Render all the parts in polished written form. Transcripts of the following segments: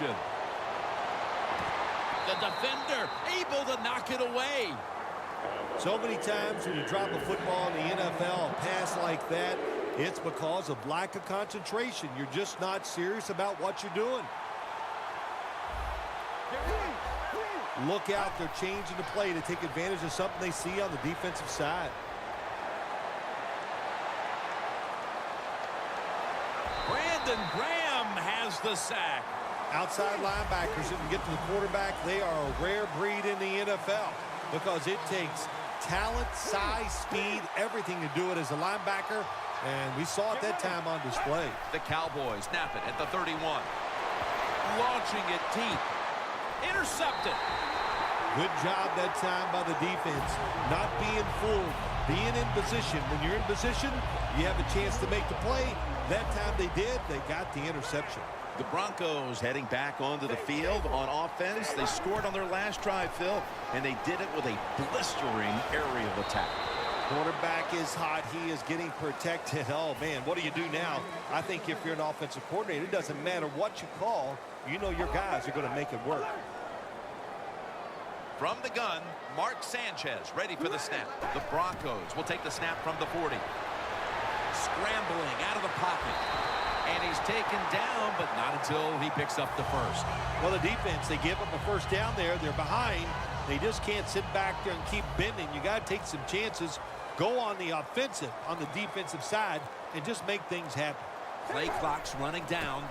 interception. The defender able to knock it away. So many times when you drop a football in the NFL, a pass like that, it's because of lack of concentration. You're just not serious about what you're doing. Look out, they're changing the play to take advantage of something they see on the defensive side. Brandon Graham has the sack. Outside linebackers that can get to the quarterback, they are a rare breed in the NFL because it takes talent, size, speed, everything to do it as a linebacker, and we saw it that time on display. The Cowboys snap it at the 31. Launching it deep. Intercepted. Good job that time by the defense. Not being fooled, being in position. When you're in position, you have a chance to make the play. That time they did, they got the interception. The Broncos heading back onto the field on offense. They scored on their last drive, Phil, and they did it with a blistering aerial attack. Quarterback is hot. He is getting protected. Oh, man, what do you do now? I think if you're an offensive coordinator, it doesn't matter what you call. You know your guys are going to make it work. From the gun, Mark Sanchez ready for the snap. The Broncos will take the snap from the 40. Scrambling out of the pocket. And he's taken down, but not until he picks up the first. Well, the defense, they give up a first down there. They're behind. They just can't sit back there and keep bending. You got to take some chances. Go on the offensive, on the defensive side, and just make things happen. Play clock's running down.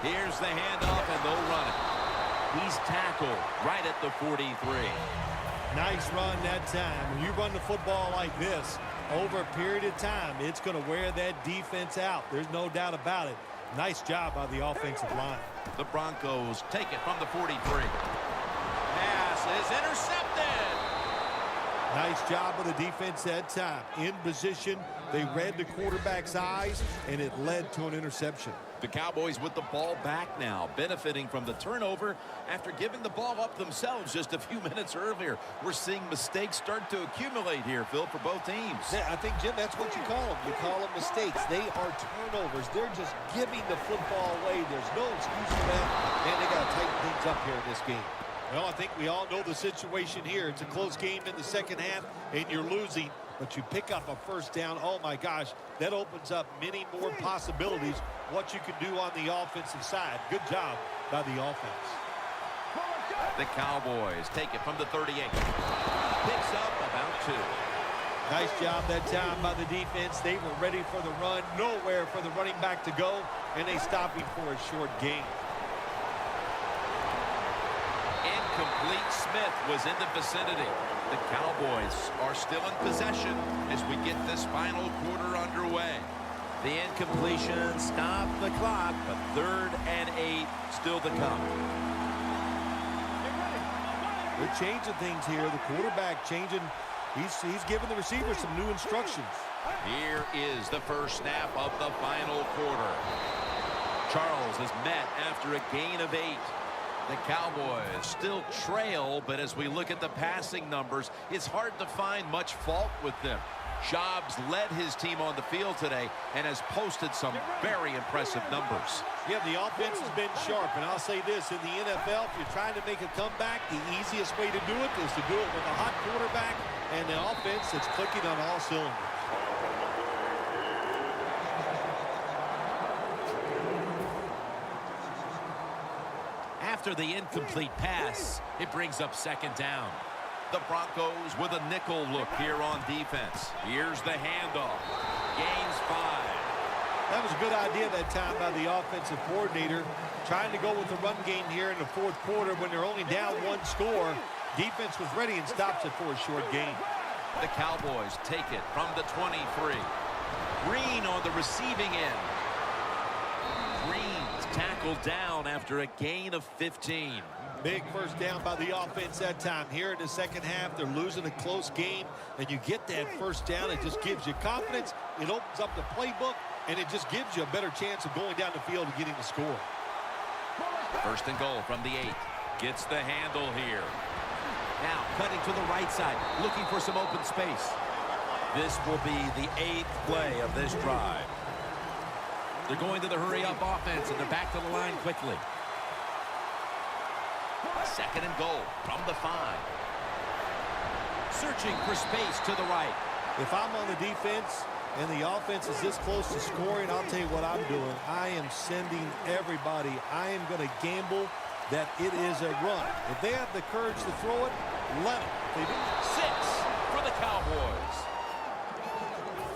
Here's the handoff, and they'll run it. He's tackled right at the 43. Nice run that time. When you run the football like this, over a period of time, it's going to wear that defense out. There's no doubt about it. Nice job by the offensive line. The Broncos take it from the 43. Pass is intercepted. Nice job of the defense that time. In position, they read the quarterback's eyes, and it led to an interception. The Cowboys with the ball back now, benefiting from the turnover after giving the ball up themselves just a few minutes earlier. We're seeing mistakes start to accumulate here, Phil, for both teams. Yeah, I think, Jim, that's what you call them. You call them mistakes. They are turnovers. They're just giving the football away. There's no excuse for that. And they got to tighten things up here in this game. Well, I think we all know the situation here. It's a close game in the second half, and you're losing. But you pick up a first down. Oh, my gosh, that opens up many more possibilities what you can do on the offensive side. Good job by the offense. The Cowboys take it from the 38. Picks up about 2. Nice job that time by the defense. They were ready for the run. Nowhere for the running back to go, and they stop him for a short gain. Incomplete. Smith was in the vicinity. The Cowboys are still in possession as we get this final quarter underway. The incompletion stopped the clock, but 3rd and 8 still to come. They're changing things here. The quarterback changing. He's giving the receiver some new instructions. Here is the first snap of the final quarter. Charles is met after a gain of 8. The Cowboys still trail, but as we look at the passing numbers, it's hard to find much fault with them. Jobs led his team on the field today and has posted some very impressive numbers. Yeah, the offense has been sharp, and I'll say this, in the NFL, if you're trying to make a comeback, the easiest way to do it is to do it with a hot quarterback and an offense that's clicking on all cylinders. After the incomplete pass, it brings up 2nd down. The Broncos with a nickel look here on defense. Here's the handoff. Gains 5. That was a good idea that time by the offensive coordinator. Trying to go with the run game here in the 4th quarter when they're only down 1 score. Defense was ready and stops it for a short gain. The Cowboys take it from the 23. Green on the receiving end. Green's tackled down after a gain of 15. Big first down by the offense that time. Here in the second half, they're losing a close game, and you get that first down. It just gives you confidence. It opens up the playbook, and it just gives you a better chance of going down the field and getting the score. 1st and goal from the 8. Gets the handle here. Now cutting to the right side, looking for some open space. This will be the 8th play of this drive. They're going to the hurry-up offense, and they're back to the line quickly. Second and goal from the 5. Searching for space to the right. If I'm on the defense and the offense is this close to scoring, I'll tell you what I'm doing. I am sending everybody. I am going to gamble that it is a run. If they have the courage to throw it, let them. They do. 6 for the Cowboys.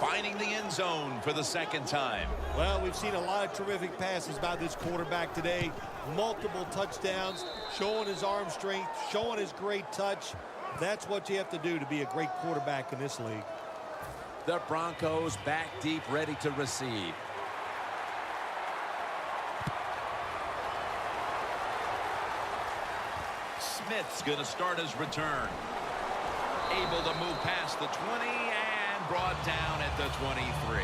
Finding the end zone for the second time. Well, we've seen a lot of terrific passes by this quarterback today. Multiple touchdowns, showing his arm strength, showing his great touch. That's what you have to do to be a great quarterback in this league. The Broncos back deep, ready to receive. Smith's going to start his return. Able to move past the 20 and brought down at the 23.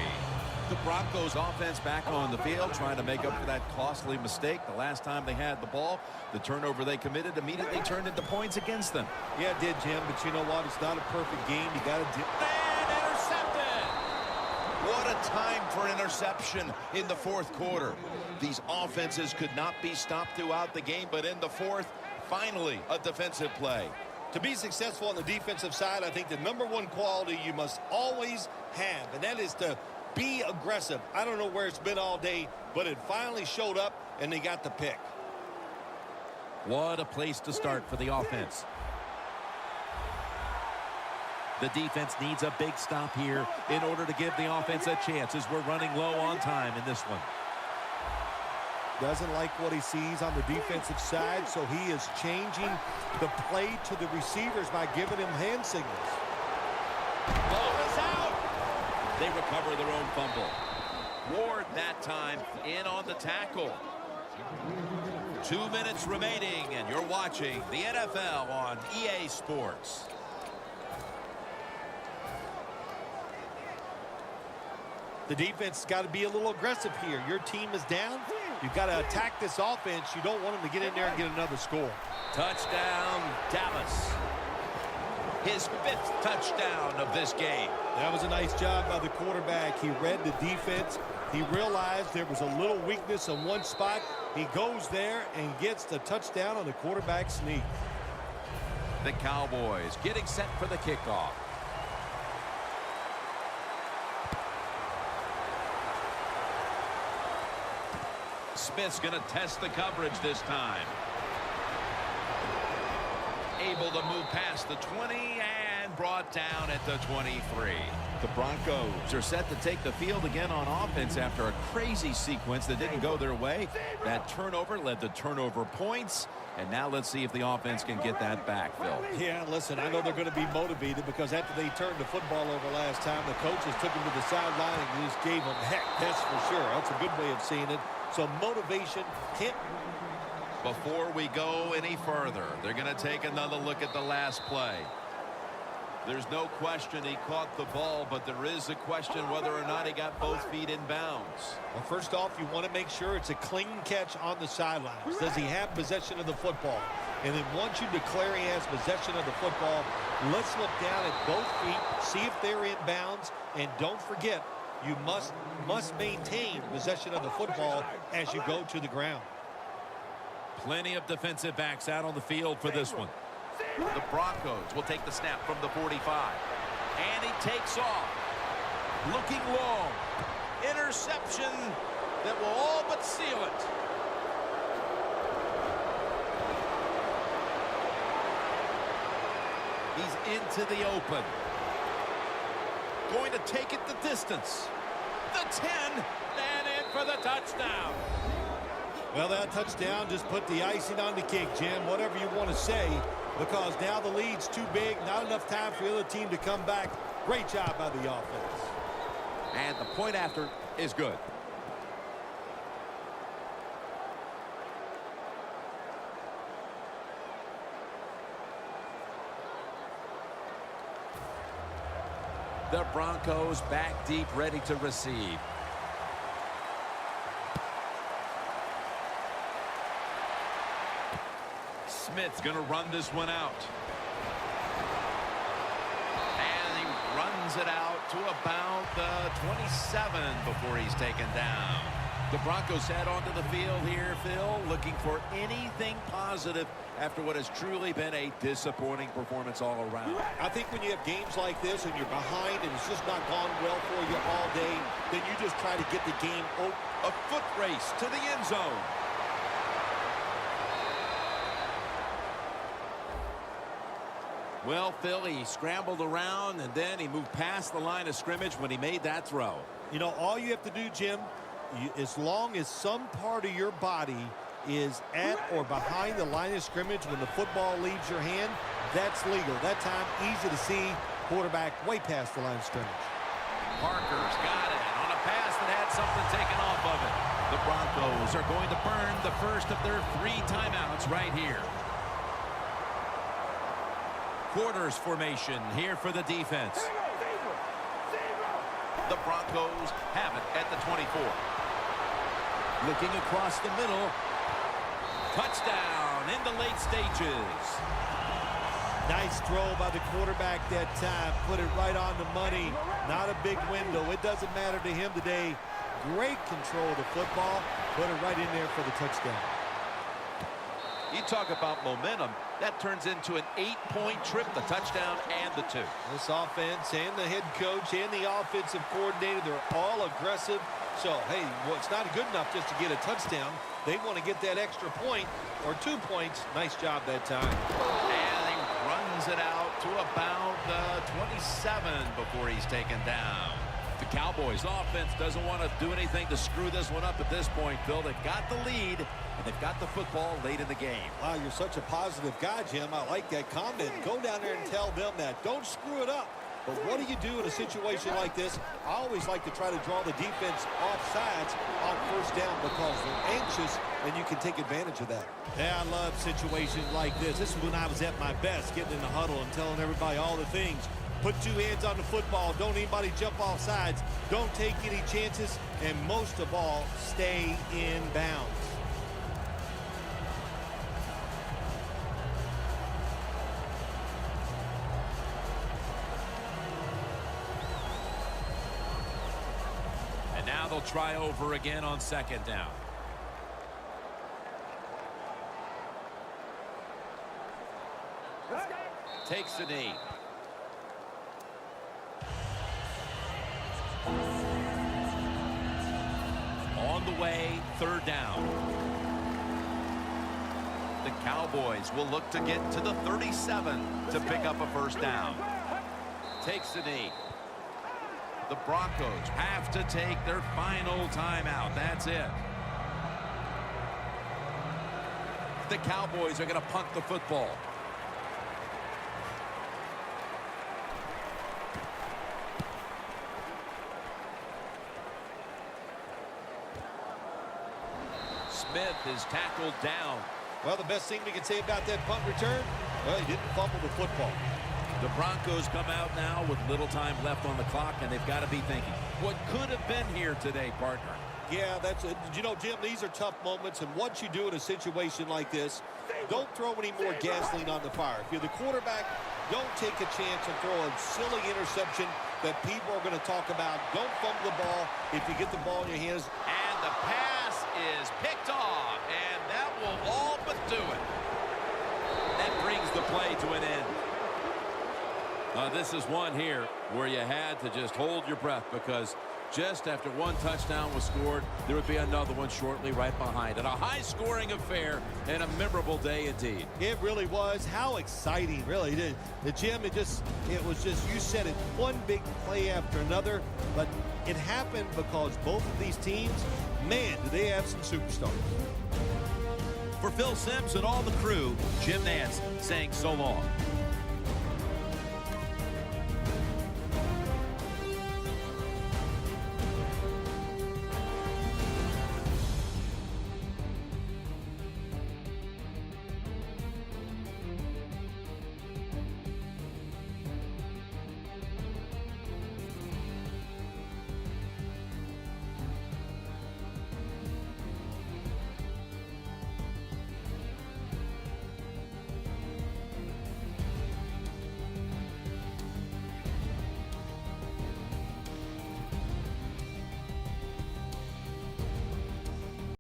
The Broncos offense back on the field trying to make up for that costly mistake. The last time they had the ball, the turnover they committed immediately turned into points against them. Yeah, it did, Jim, but you know what? It's not a perfect game. You got to do. And intercepted! What a time for an interception in the fourth quarter. These offenses could not be stopped throughout the game, but in the fourth, finally a defensive play. To be successful on the defensive side, I think the #1 quality you must always have, and that is to be aggressive. I don't know where it's been all day, but it finally showed up, and they got the pick. What a place to start for the offense. The defense needs a big stop here in order to give the offense a chance as we're running low on time in this one. Doesn't like what he sees on the defensive side, so he is changing the play to the receivers by giving him hand signals. Ball is out. They recover their own fumble. Ward that time in on the tackle. 2 minutes remaining, and you're watching the NFL on EA Sports. The defense has got to be a little aggressive here. Your team is down. You've got to attack this offense. You don't want them to get in there and get another score. Touchdown, Dallas. His 5th touchdown of this game. That was a nice job by the quarterback. He read the defense. He realized there was a little weakness in one spot. He goes there and gets the touchdown on the quarterback sneak. The Cowboys getting set for the kickoff. Smith's going to test the coverage this time. Able to move past the 20 and brought down at the 23. The Broncos are set to take the field again on offense after a crazy sequence that didn't go their way. That turnover led to turnover points. And now let's see if the offense can get that back, Phil. Yeah, listen, I know they're going to be motivated because after they turned the football over last time, the coaches took him to the sideline and just gave him heck. That's for sure. That's a good way of seeing it. So motivation can't. Before we go any further, they're going to take another look at the last play. There's no question he caught the ball, but there is a question whether or not he got both feet in bounds. Well, first off, you want to make sure it's a clean catch on the sidelines. Does he have possession of the football? And then once you declare he has possession of the football, let's look down at both feet, see if they're in bounds, and don't forget, you must maintain possession of the football as you go to the ground. Plenty of defensive backs out on the field for this one. The Broncos will take the snap from the 45. And he takes off. Looking long. Interception that will all but seal it. He's into the open. Going to take it the distance. The 10 and in for the touchdown. Well, that touchdown just put the icing on the cake, Jim, whatever you want to say, because now the lead's too big, not enough time for the other team to come back. Great job by the offense. And the point after is good. The Broncos back deep, ready to receive. Smith's going to run this one out. And he runs it out to about the 27 before he's taken down. The Broncos head onto the field here, Phil, looking for anything positive after what has truly been a disappointing performance all around. I think when you have games like this and you're behind and it's just not gone well for you all day, then you just try to get the game open. A foot race to the end zone. Well, Phil, he scrambled around and then he moved past the line of scrimmage when he made that throw. You know, all you have to do, Jim, as long as some part of your body is at or behind the line of scrimmage when the football leaves your hand, that's legal. That time, easy to see, quarterback way past the line of scrimmage. Parker's got it on a pass that had something taken off of it. The Broncos are going to burn the first of their 3 timeouts right here. Quarters formation here for the defense. The Broncos have it at the 24. Looking across the middle. Touchdown in the late stages. Nice throw by the quarterback that time. Put it right on the money. Not a big window. It doesn't matter to him today. Great control of the football. Put it right in there for the touchdown. You talk about momentum. That turns into an 8-point trip, the touchdown and the 2. This offense and the head coach and the offensive coordinator, they're all aggressive. So, hey, well, it's not good enough just to get a touchdown. They want to get that extra point or 2 points. Nice job that time. And he runs it out to about 27 before he's taken down. The Cowboys offense doesn't want to do anything to screw this one up at this point, Phil. They've got the lead, and they've got the football late in the game. Wow, you're such a positive guy, Jim. I like that comment. Go down there and tell them that. Don't screw it up. But what do you do in a situation like this? I always like to try to draw the defense off sides on first down because they're anxious, and you can take advantage of that. Yeah, I love situations like this. This is when I was at my best, getting in the huddle and telling everybody all the things. Put 2 hands on the football. Don't anybody jump off sides. Don't take any chances. And most of all, stay in bounds. And now they'll try over again on second down. Takes a knee. On the way, third down. The Cowboys will look to get to the 37 to pick up a first down. Takes a knee. The Broncos have to take their final timeout. That's it. The Cowboys are going to punt the football. Smith is tackled down. Well, the best thing we can say about that punt return, well, he didn't fumble the football. The Broncos come out now with little time left on the clock, and they've got to be thinking, what could have been here today, partner? Yeah, that's it. You know, Jim, these are tough moments, and what you do in a situation like this, don't throw any more gasoline on the fire. If you're the quarterback, don't take a chance and throw a silly interception that people are going to talk about. Don't fumble the ball if you get the ball in your hands. And the pass is picked off, and that will all but do it. That brings the play to an end. This is one here where you had to just hold your breath because just after one touchdown was scored, there would be another one shortly right behind it. A high-scoring affair and a memorable day indeed. It really was. How exciting, really. The Jim, it was just, you said it, one big play after another, but it happened because both of these teams, man, do they have some superstars. For Phil Simms and all the crew, Jim Nantz saying so long.